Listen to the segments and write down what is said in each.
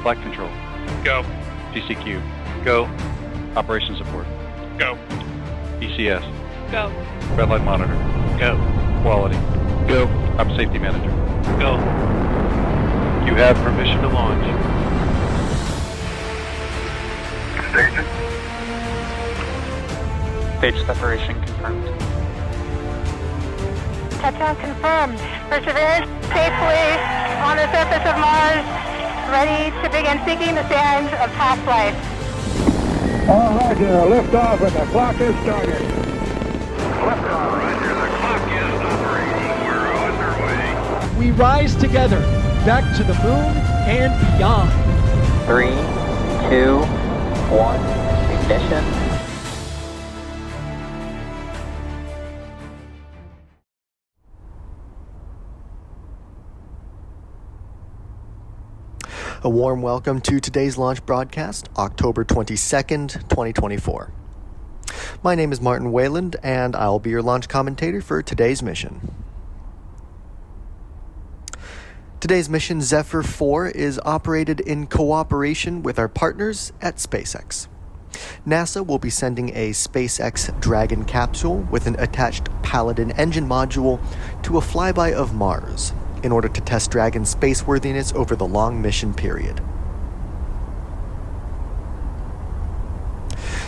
Flight control. Go. DCQ. Go. Operation support. Go. ECS. Go. Red light monitor. Go. Quality. Go. I'm safety manager. Go. You have permission to launch. Station. Stage separation confirmed. Touchdown confirmed. Perseverance safely on the surface of Mars, ready to begin seeking the sands of past life. All right, lift off and the clock is started. Lift off, Roger. The clock is operating. We're underway. We rise together, back to the moon and beyond. 3, 2, 1, ignition. A warm welcome to today's launch broadcast, October 22nd, 2024. My name is Martin Wayland, and I'll be your launch commentator for today's mission. Today's mission, Zephyr-4, is operated in cooperation with our partners at SpaceX. NASA will be sending a SpaceX Dragon capsule with an attached Paladin engine module to a flyby of Mars, in order to test Dragon's spaceworthiness over the long mission period.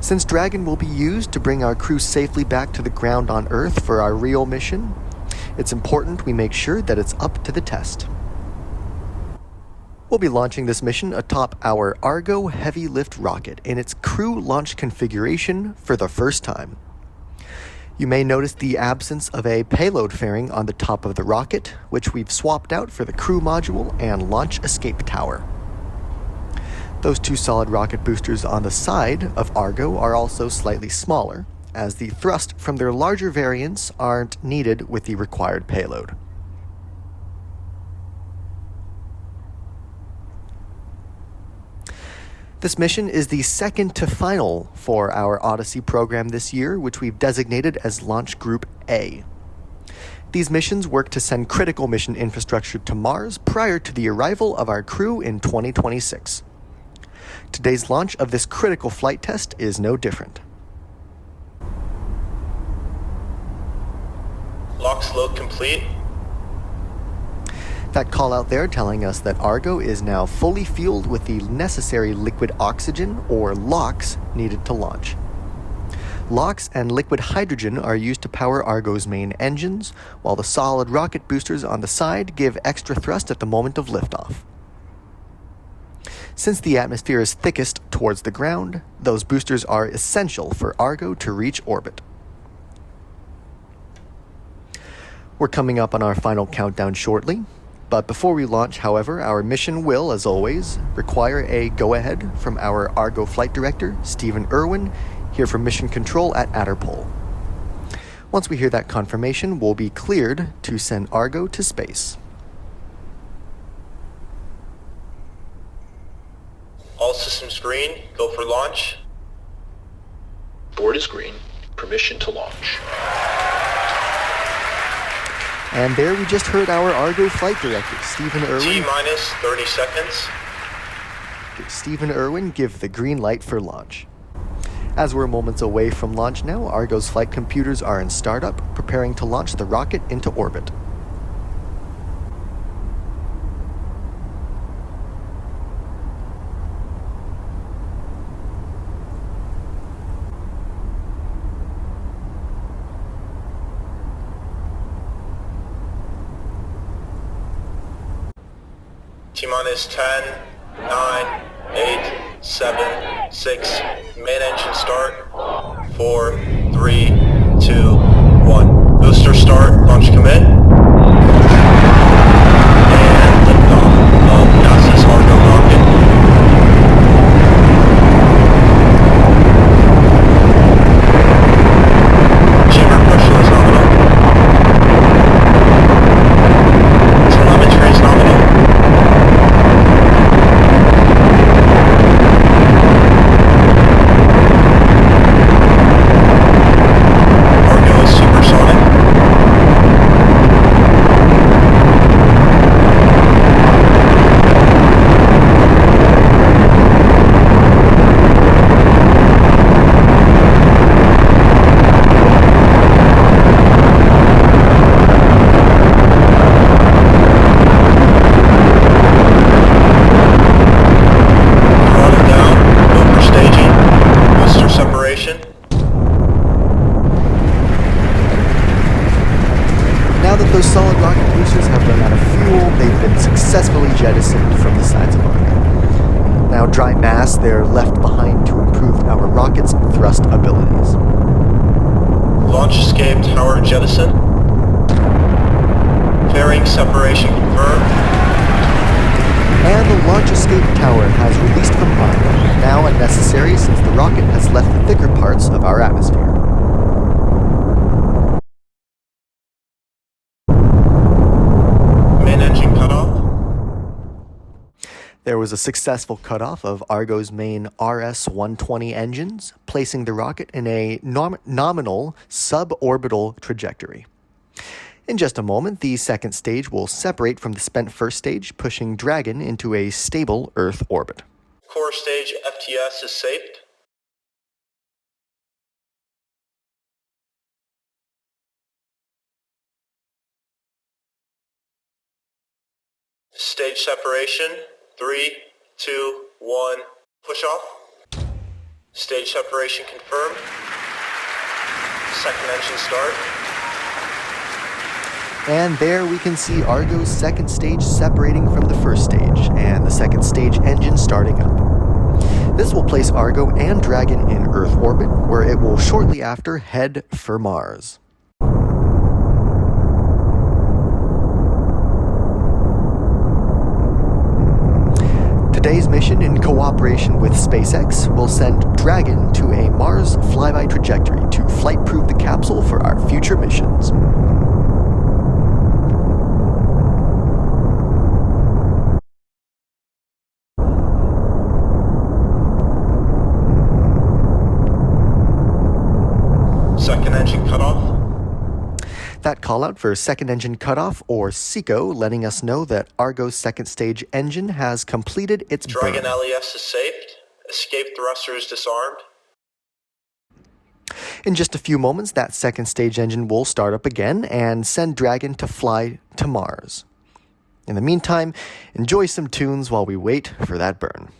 Since Dragon will be used to bring our crew safely back to the ground on Earth for our real mission, it's important we make sure that it's up to the test. We'll be launching this mission atop our Argo heavy lift rocket in its crew launch configuration for the first time. You may notice the absence of a payload fairing on the top of the rocket, which we've swapped out for the crew module and launch escape tower. Those two solid rocket boosters on the side of Argo are also slightly smaller, as the thrust from their larger variants aren't needed with the required payload. This mission is the second to final for our Odyssey program this year, which we've designated as Launch Group A. These missions work to send critical mission infrastructure to Mars prior to the arrival of our crew in 2026. Today's launch of this critical flight test is no different. Lock load complete. That call out there telling us that Argo is now fully fueled with the necessary liquid oxygen, or LOX, needed to launch. LOX and liquid hydrogen are used to power Argo's main engines, while the solid rocket boosters on the side give extra thrust at the moment of liftoff. Since the atmosphere is thickest towards the ground, those boosters are essential for Argo to reach orbit. We're coming up on our final countdown shortly. But before we launch, however, our mission will, as always, require a go-ahead from our Argo flight director, Stephen Irwin, here from Mission Control at Adderpole. Once we hear that confirmation, we'll be cleared to send Argo to space. All systems green. Go for launch. Board is green. Permission to launch. And there we just heard our Argo flight director, Stephen Irwin. T-minus 30 seconds. Stephen Irwin give the green light for launch. As we're moments away from launch now, Argo's flight computers are in startup, preparing to launch the rocket into orbit. T-minus 10, 9, 8, 7, 6, main engine start, 4, 3, 2, 1. Booster start, launch commit. And liftoff of NASA's Argo rocket. Chamber pressure is nominal. Telemetry is nominal. jettisoned from the sides of Argo. Now dry mass, they're left behind to improve our rocket's thrust abilities. Launch escape tower jettison. Fairing separation confirmed. And the launch escape tower has released from Argo, now unnecessary since the rocket has left the thicker parts of our atmosphere. Main engine cutoff. There was a successful cutoff of Argo's main RS-120 engines, placing the rocket in a nominal suborbital trajectory. In just a moment, the second stage will separate from the spent first stage, pushing Dragon into a stable Earth orbit. Core stage FTS is saved. Stage separation. 3, 2, 1. Push off. Stage separation confirmed. Second engine start. And there we can see Argo's second stage separating from the first stage, and the second stage engine starting up. This will place Argo and Dragon in Earth orbit, where it will shortly after head for Mars. Today's mission, in cooperation with SpaceX, will send Dragon to a Mars flyby trajectory to flight-proof the capsule for our future missions. Second engine cutoff. That callout for second engine cutoff, or SECO, letting us know that Argo's second stage engine has completed its Dragon burn. LES is saved. Escape thruster is disarmed. In just a few moments, that second stage engine will start up again and send Dragon to fly to Mars. In the meantime, enjoy some tunes while we wait for that burn.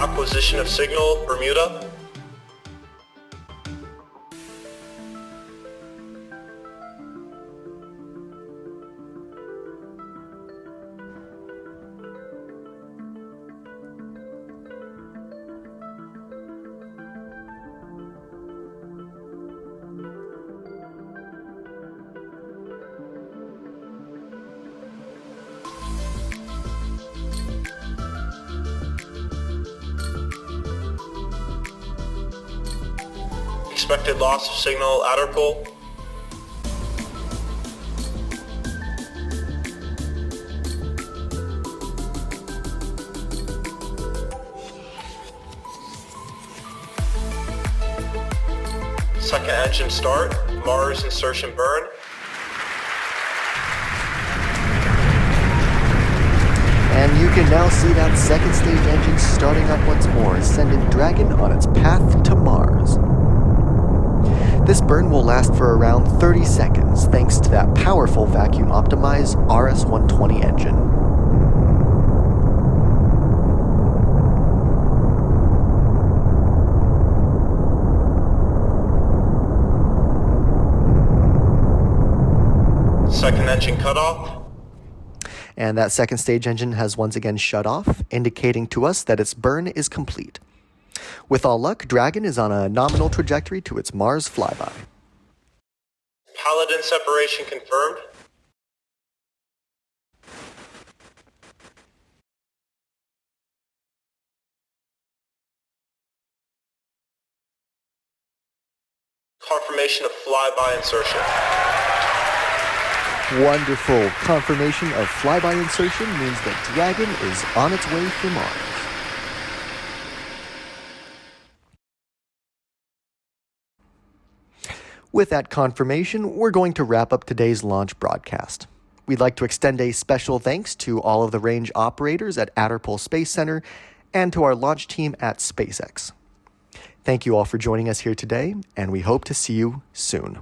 Acquisition of signal, Bermuda. Expected loss of signal at Argo. Second engine start. Mars insertion burn. And you can now see that second stage engine starting up once more, sending Dragon on its path to Mars. This burn will last for around 30 seconds, thanks to that powerful vacuum-optimized RS-120 engine. Second engine cutoff. And that second stage engine has once again shut off, indicating to us that its burn is complete. With all luck, Dragon is on a nominal trajectory to its Mars flyby. Paladin separation confirmed. Confirmation of flyby insertion. Wonderful. Confirmation of flyby insertion means that Dragon is on its way for Mars. With that confirmation, we're going to wrap up today's launch broadcast. We'd like to extend a special thanks to all of the range operators at Adderpole Space Center and to our launch team at SpaceX. Thank you all for joining us here today, and we hope to see you soon.